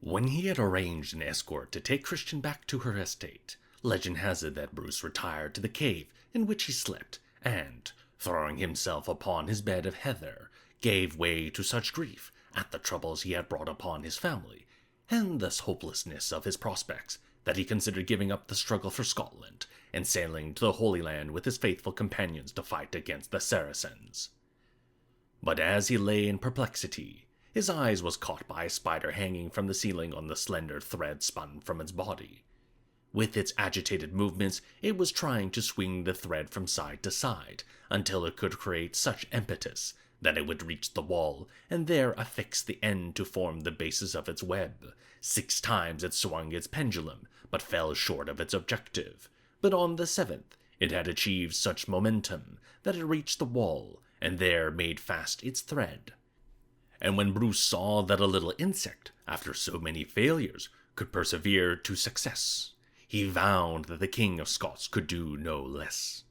When he had arranged an escort to take Christian back to her estate, legend has it that Bruce retired to the cave in which he slept, and, throwing himself upon his bed of heather, gave way to such grief at the troubles he had brought upon his family, and thus hopelessness of his prospects, that he considered giving up the struggle for Scotland, and sailing to the Holy Land with his faithful companions to fight against the Saracens. But as he lay in perplexity, his eyes was caught by a spider hanging from the ceiling on the slender thread spun from its body. With its agitated movements, it was trying to swing the thread from side to side, until it could create such impetus that it would reach the wall, and there affix the end to form the basis of its web. 6 times it swung its pendulum, but fell short of its objective. But on the 7th, it had achieved such momentum that it reached the wall, and there made fast its thread. And when Bruce saw that a little insect, after so many failures, could persevere to success, he vowed that the King of Scots could do no less.